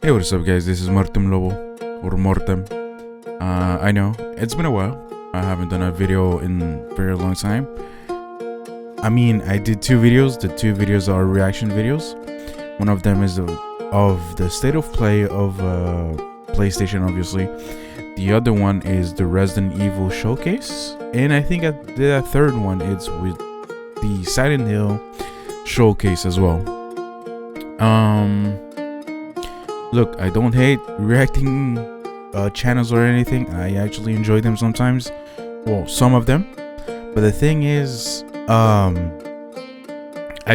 Hey, what is up, guys? This is Martin Lobo, or Mortem. I know it's been a while. I haven't done a video in a very long time. I mean, I did two videos. The two videos are reaction videos. One of them is of the state of play of PlayStation, obviously. The other one is the Resident Evil showcase, and I think the third one is with the Silent Hill showcase as well. Look, I don't hate reacting channels or anything. I actually enjoy them sometimes. Well, some of them. But the thing is, I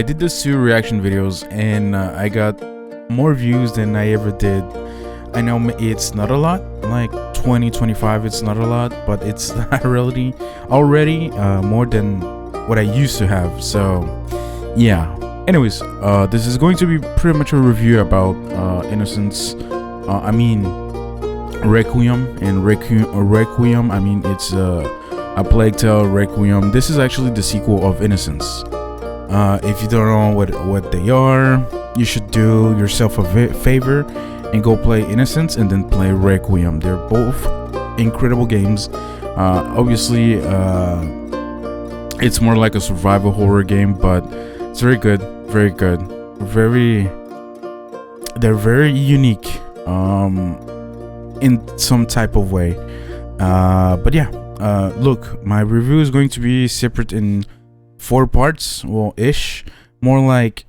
did these two reaction videos and I got more views than I ever did. I know it's not a lot, like 20-25, it's not a lot, but it's already more than what I used to have. So yeah. Anyways, this is going to be pretty much a review about Innocence. I mean, Requiem and Requiem. I mean, it's a Plague Tale Requiem. This is actually the sequel of Innocence. If you don't know what they are, you should do yourself a favor and go play Innocence and then play Requiem. They're both incredible games. Obviously, it's more like a survival horror game, but it's very good. Very good. They're very unique in some type of way. But yeah, look, my review is going to be separate in 4 parts, well, ish. More like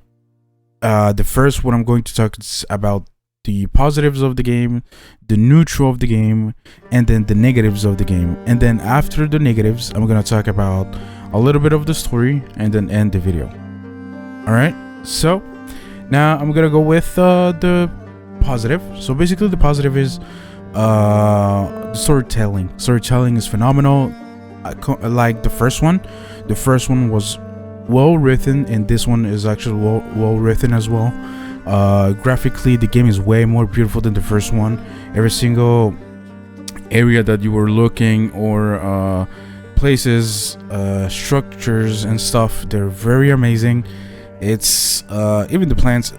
the first one I'm going to talk about the positives of the game, the neutral of the game, and then the negatives of the game. And then after the negatives, I'm going to talk about a little bit of the story and then end the video. Alright, so now I'm gonna go with the positive. So basically the positive is the storytelling. Storytelling is phenomenal. Like the first one was well written, and this one is actually well written as well. Graphically, the game is way more beautiful than the first one. Every single area that you were looking, or places, structures and stuff, they're very amazing. It's even the plants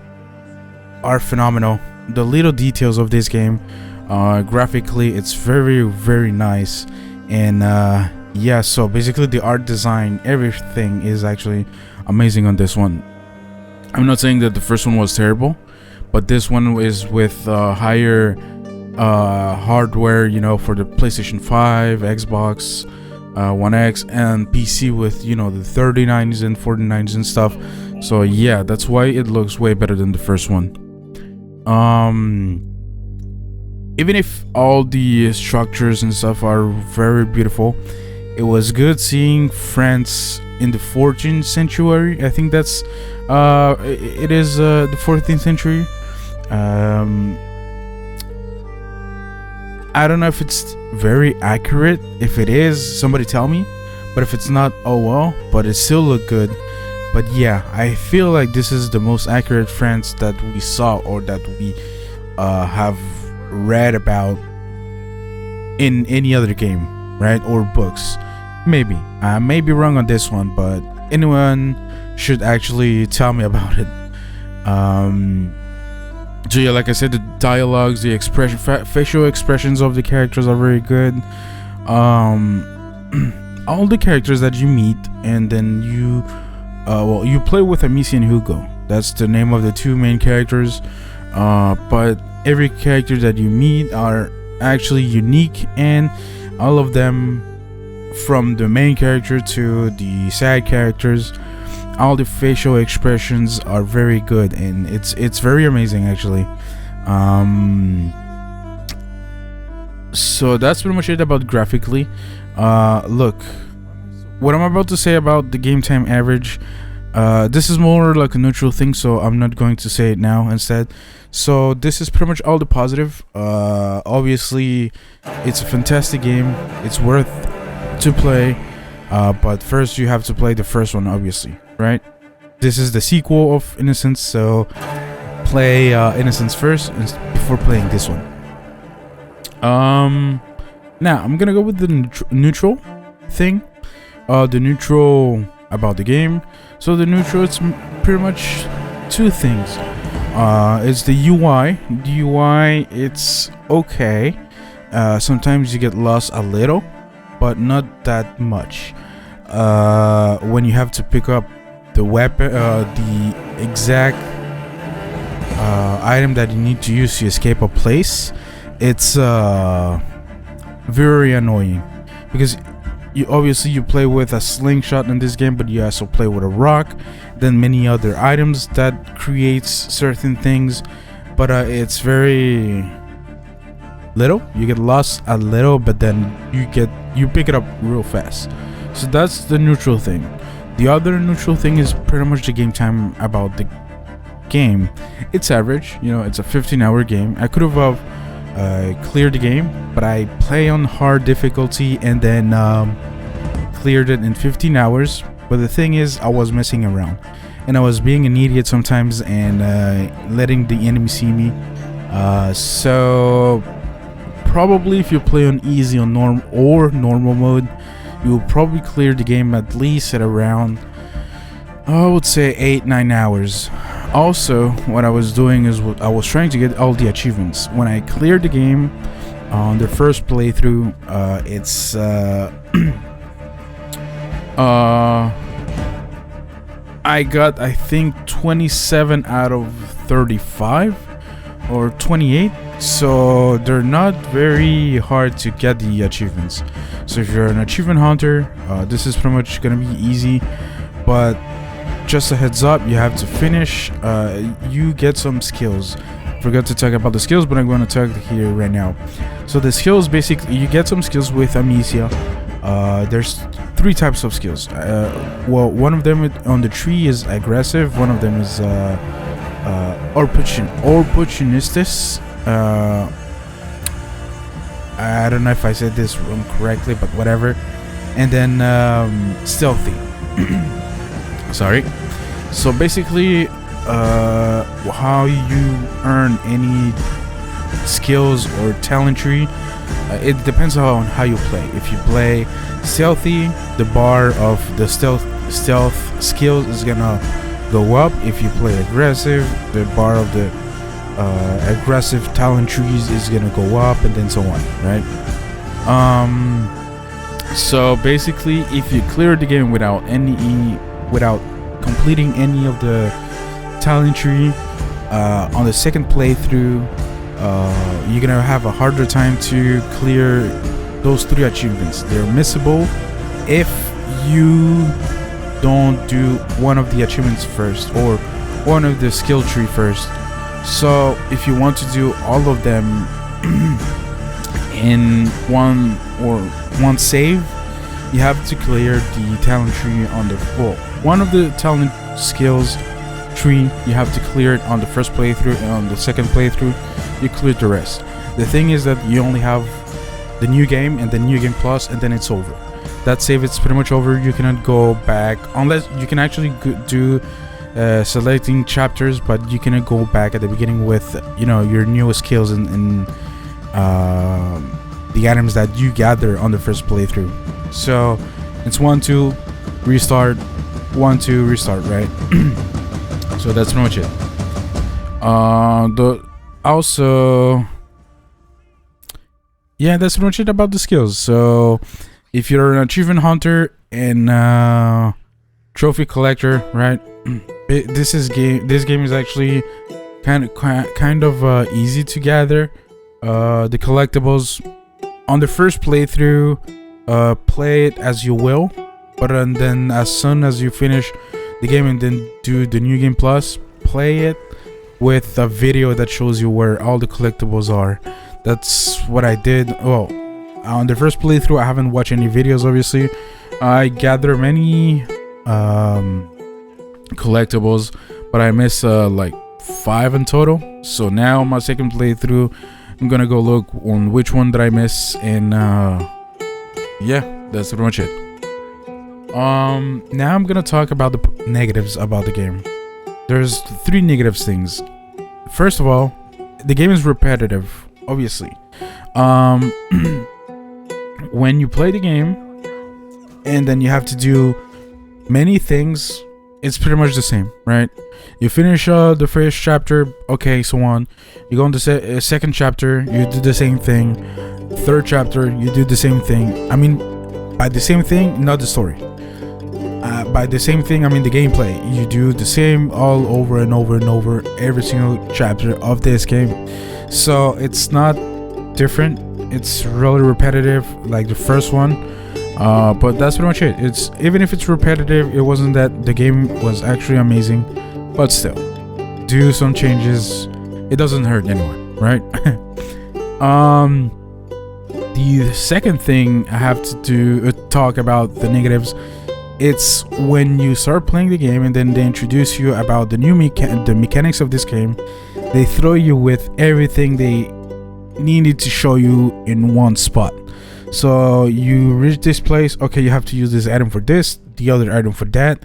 are phenomenal. The little details of this game, graphically, it's very nice. And yeah, so basically the art design, everything is actually amazing on this one. I'm not saying that the first one was terrible, but this one is with higher hardware, you know, for the PlayStation 5, Xbox One X, and PC with, you know, the 39s and 49s and stuff. So yeah, that's why it looks way better than the first one. Even if all the structures and stuff are very beautiful, it was good seeing France in the 14th century. I think that's it is the 14th century. I don't know if it's very accurate. If it is, somebody tell me. But if it's not, oh well, but it still looked good. But yeah, I feel like this is the most accurate France that we saw, or that we have read about in any other game, right? Or books. Maybe. I may be wrong on this one, but anyone should actually tell me about it. So yeah, like I said, the dialogues, the facial expressions of the characters are very good. All the characters that you meet, and then you you play with Amici and Hugo. That's the name of the two main characters. But every character that you meet are actually unique, and all of them, from the main character to the side characters, all the facial expressions are very good, and it's very amazing actually. So that's pretty much it about graphically. Look, what I'm about to say about the game time average, this is more like a neutral thing, so I'm not going to say it now instead. So this is pretty much all the positive. Obviously, it's a fantastic game. It's worth to play, but first you have to play the first one, obviously, right? This is the sequel of Innocence, so play Innocence first before playing this one. Now I'm gonna go with the neutral thing. The neutral about the game. So the neutral, it's pretty much two things. It's the UI. The UI, it's okay. Sometimes you get lost a little, but not that much. When you have to pick up the weapon, the exact item that you need to use to escape a place, it's very annoying, because you play with a slingshot in this game, but you also play with a rock, then many other items that creates certain things, but it's very little. You get lost a little, but then you pick it up real fast. So that's the neutral thing. The other neutral thing is pretty much the game time about the game. It's average, it's a 15-hour game. I could have cleared the game, but I play on hard difficulty and then cleared it in 15 hours. But the thing is, I was messing around and I was being an idiot sometimes and letting the enemy see me. So probably if you play on easy on normal mode, you will probably clear the game at least at around, I would say, 8-9 hours. Also, what I was doing is I was trying to get all the achievements. When I cleared the game on the first playthrough, it's I got, I think, 27 out of 35 or 28. So they're not very hard to get the achievements. So if you're an achievement hunter, this is pretty much gonna be easy. But just a heads up, you have to finish. You get some skills. Forgot to talk about the skills, but I'm going to talk here right now. So the skills, basically, you get some skills with Amnesia. There's 3 types of skills. Well, one of them on the tree is aggressive. One of them is opportunistic. I don't know if I said this wrong correctly, but whatever. And then stealthy. Sorry. So basically, how you earn any skills or talent tree, it depends on how you play. If you play stealthy, the bar of the stealth skills is gonna go up. If you play aggressive, the bar of the aggressive talent trees is gonna go up, and then so on, right? So basically, if you clear the game without completing any of the talent tree, on the second playthrough, you're gonna have a harder time to clear those 3 achievements. They're missable if you don't do one of the achievements first or one of the skill tree first. So if you want to do all of them in one save, you have to clear the talent tree on the one of the talent skills tree. You have to clear it on the first playthrough, and on the second playthrough you clear the rest. The thing is that you only have the new game and the new game plus, and then it's over. That save, it's pretty much over. You cannot go back unless you can actually do selecting chapters, but you cannot go back at the beginning with your newest skills and the items that you gather on the first playthrough. So it's 1-2 restart, 1-2 restart, right? So that's pretty much it. That's pretty much it about the skills. So if you're an achievement hunter and trophy collector, right? This game is actually kind of easy to gather. The collectibles on the first playthrough, play it as you will, but then as soon as you finish the game and then do the new game plus, play it with a video that shows you where all the collectibles are. That's what I did. Well, on the first playthrough, I haven't watched any videos, obviously. I gathered many collectibles, but I missed like 5 in total. So now my second playthrough, I'm gonna go look on which one did I miss, and that's pretty much it. Now I'm gonna talk about the negatives about the game. There's 3 negative things. First of all, the game is repetitive, obviously. When you play the game and then you have to do many things it's pretty much the same, right? You finish the first chapter, okay, so on. You go on the second chapter, you do the same thing. Third chapter, you do the same thing. I mean, by the same thing, not the story. By the same thing, I mean the gameplay. You do the same all over and over and over every single chapter of this game. So it's not different. It's really repetitive, like the first one. But that's pretty much it. It's even if it's repetitive, it wasn't that the game was actually amazing, but still, do some changes. It doesn't hurt anyone, right? The second thing I have to do talk about the negatives. It's when you start playing the game and then they introduce you about the new the mechanics of this game. They throw you with everything they needed to show you in one spot. So you reach this place, okay, you have to use this item for this, the other item for that,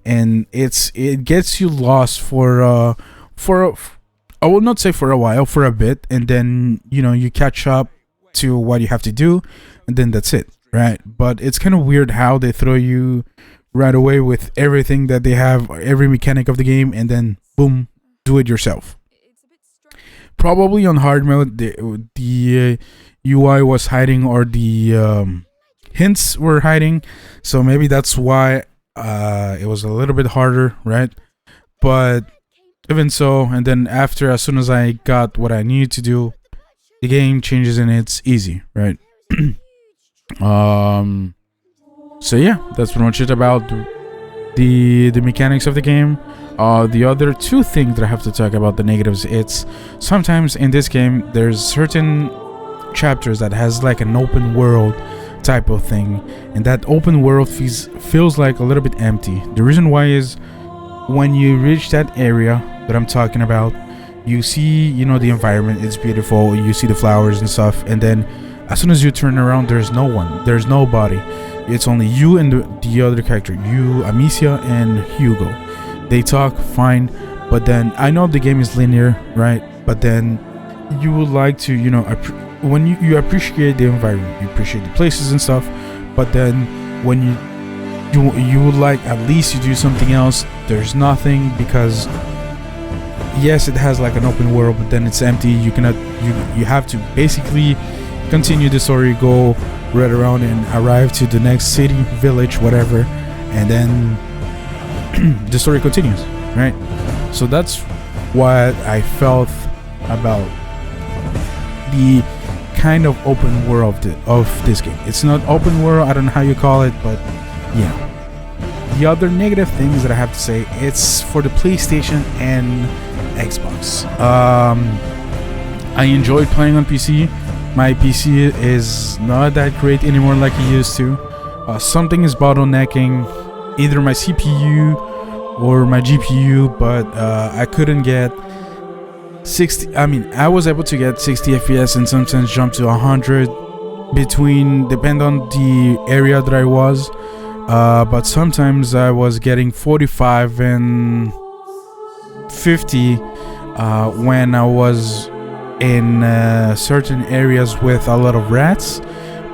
and it gets you lost for I will not say for a while, for a bit, and then you catch up to what you have to do, and then that's it, right? But it's kind of weird how they throw you right away with everything that they have, every mechanic of the game, and then boom, do it yourself. Probably on hard mode, the UI was hiding, or the hints were hiding, so maybe that's why it was a little bit harder, right? But even so, and then after, as soon as I got what I needed to do, the game changes and it's easy, right? So yeah, that's pretty much it about the mechanics of the game. The other two things that I have to talk about, the negatives, it's sometimes in this game there's certain chapters that has like an open world type of thing, and that open world feels like a little bit empty. The reason why is when you reach that area that I'm talking about, you see the environment, it's beautiful, you see the flowers and stuff, and then as soon as you turn around, there's no one, there's nobody. It's only you and the other character, you, Amicia, and Hugo. They talk fine, but then I know the game is linear, right? But then you would like to, when you appreciate the environment, you appreciate the places and stuff, but then when you would like at least you do something else, there's nothing, because yes, it has like an open world, but then it's empty. You cannot, you have to basically continue the story, go right around and arrive to the next city, village, whatever, and then the story continues, right? So that's what I felt about the kind of open world of this game. It's not open world, I don't know how you call it, but yeah. The other negative things that I have to say, it's for the PlayStation and Xbox. I enjoyed playing on PC. My PC is not that great anymore like it used to. Something is bottlenecking, either my CPU or my GPU, but I couldn't get 60. I mean, I was able to get 60 FPS and sometimes jump to 100 depend on the area that I was. But sometimes I was getting 45 and 50 when I was in certain areas with a lot of rats.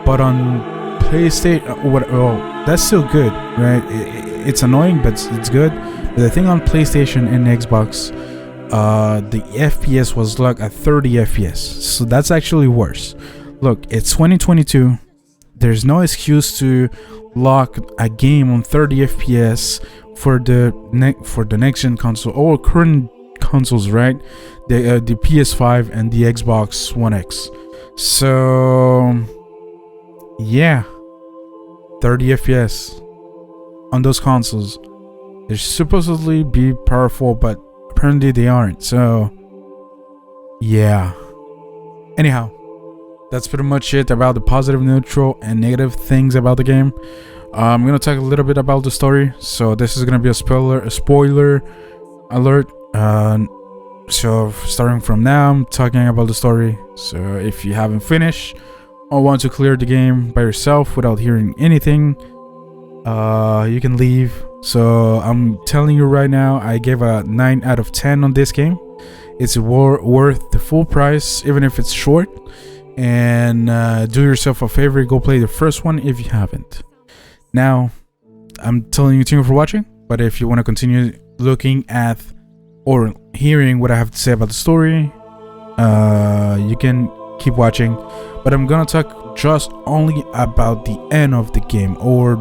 But on PlayStation, that's still good, right? It's annoying, but it's good. But the thing on PlayStation and Xbox, the FPS was like at 30 FPS, so that's actually worse. Look, it's 2022. There's no excuse to lock a game on 30 FPS for the next gen console or current consoles, right? The PS5 and the Xbox One X. So yeah, 30 FPS on those consoles. They're supposedly be powerful, but apparently they aren't. So yeah. Anyhow, that's pretty much it about the positive, neutral, and negative things about the game. I'm gonna talk a little bit about the story. So this is gonna be a spoiler alert. So starting from now, I'm talking about the story. So if you haven't finished or want to clear the game by yourself without hearing anything, you can leave. So I'm telling you right now, I gave a 9 out of 10 on this game. It's worth the full price, even if it's short. And do yourself a favor, go play the first one if you haven't. Now, I'm telling you, thank you for watching. But if you want to continue looking at or hearing what I have to say about the story, you can keep watching. But I'm gonna talk just only about the end of the game, or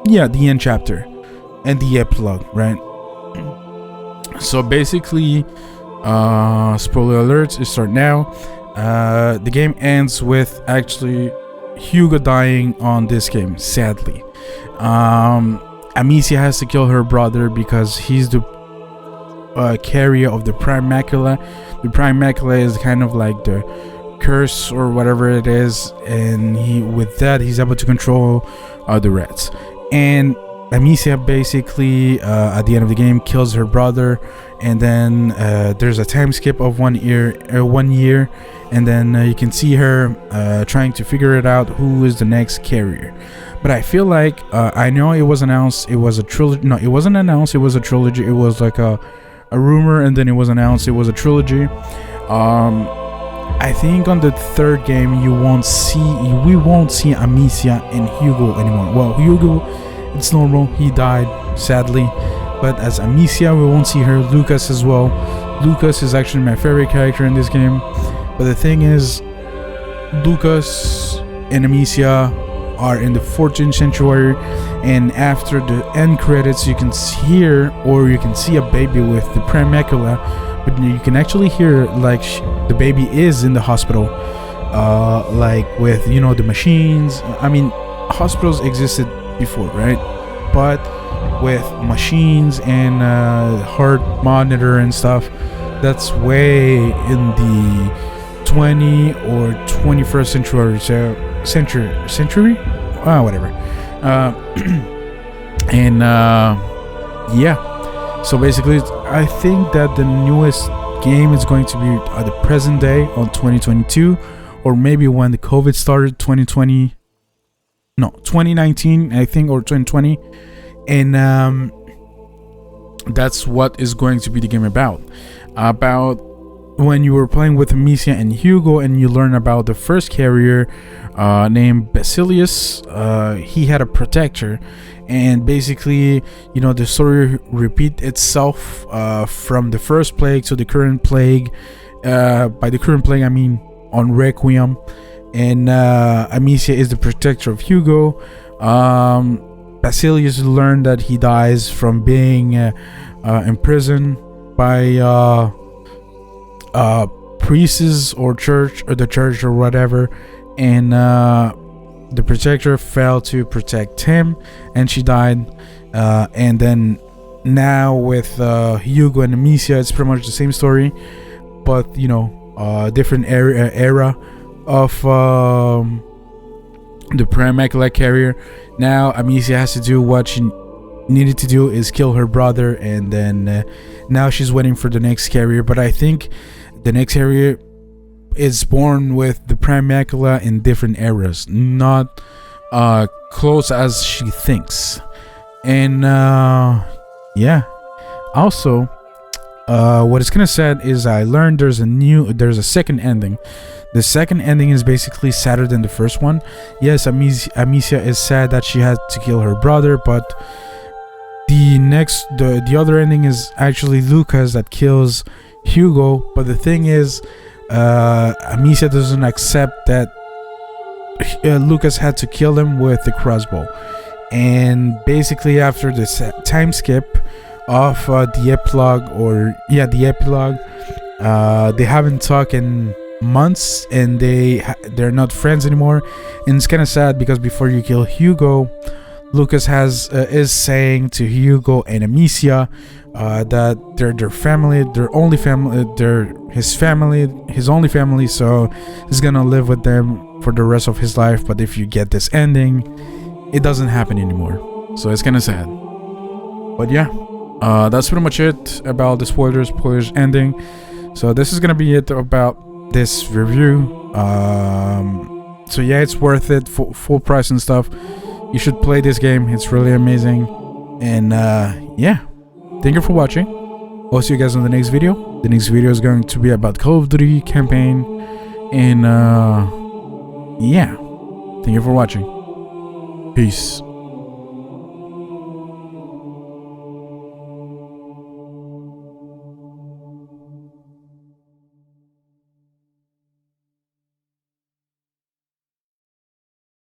yeah, the end chapter and the epilogue, right? So basically, spoiler alerts, it start now. The game ends with actually Hugo dying on this game, sadly. Amicia has to kill her brother because he's the carrier of the Prime Macula. The Prime Macula is kind of like the curse or whatever it is, and he's able to control the rats. And Amicia basically at the end of the game kills her brother, and then there's a time skip of 1 year, and then you can see her trying to figure it out who is the next carrier. But I feel like I know it was announced it was a trilogy. No, it wasn't announced it was a trilogy. It was like a rumor, and then it was announced it was a trilogy. I think on the third game we won't see Amicia and Hugo anymore. Well, Hugo, it's normal, he died sadly, but as Amicia we won't see her. Lucas as well. Lucas is actually my favorite character in this game, but the thing is, Lucas and Amicia are in the 14th century, and after the end credits you can hear, or you can see a baby with the Prime Macula, but you can actually hear like the baby is in the hospital, like with the machines. I mean, hospitals existed before, right? But with machines and heart monitor and stuff, that's way in the 20 or 21st century, whatever. And yeah, so basically I think that the newest game is going to be at the present day on 2022, or maybe when the COVID started, 2019 I think, or 2020. And that's what is going to be the game about when you were playing with Amicia and Hugo, and you learn about the first carrier named Basilius. He had a protector, and basically the story repeat itself from the first plague to the current plague. By the current plague I mean on Requiem. And Amicia is the protector of Hugo. Basilius learned that he dies from being imprisoned by priests or the church or whatever, and the protector failed to protect him, and she died. And then now with Hugo and Amicia, it's pretty much the same story, but different era of the Prime Macula carrier. Now Amicia has to do what she needed to do, is kill her brother, and then now she's waiting for the next carrier. But I think the next carrier is born with the Prime Macula in different eras, not close as she thinks. And yeah, also what it's gonna say is I learned there's a second ending. The second ending is basically sadder than the first one. Yes, Amicia is sad that she had to kill her brother, but the other ending is actually Lucas that kills Hugo. But the thing is, Amicia doesn't accept that Lucas had to kill him with the crossbow. And basically after the time skip of the epilogue, they haven't talked in months, and they're not friends anymore. And it's kind of sad because before you kill Hugo, Lucas is saying to Hugo and Amicia that they're their family, their only family, they're his only family, so he's gonna live with them for the rest of his life. But if you get this ending, it doesn't happen anymore, so it's kind of sad. But yeah, that's pretty much it about the spoilers ending. So this is gonna be it about this review. So yeah, it's worth it, full price and stuff. You should play this game, it's really amazing. And yeah, thank you for watching. I'll see you guys on the next video. The next video is going to be about Call of Duty campaign. And yeah, thank you for watching. Peace.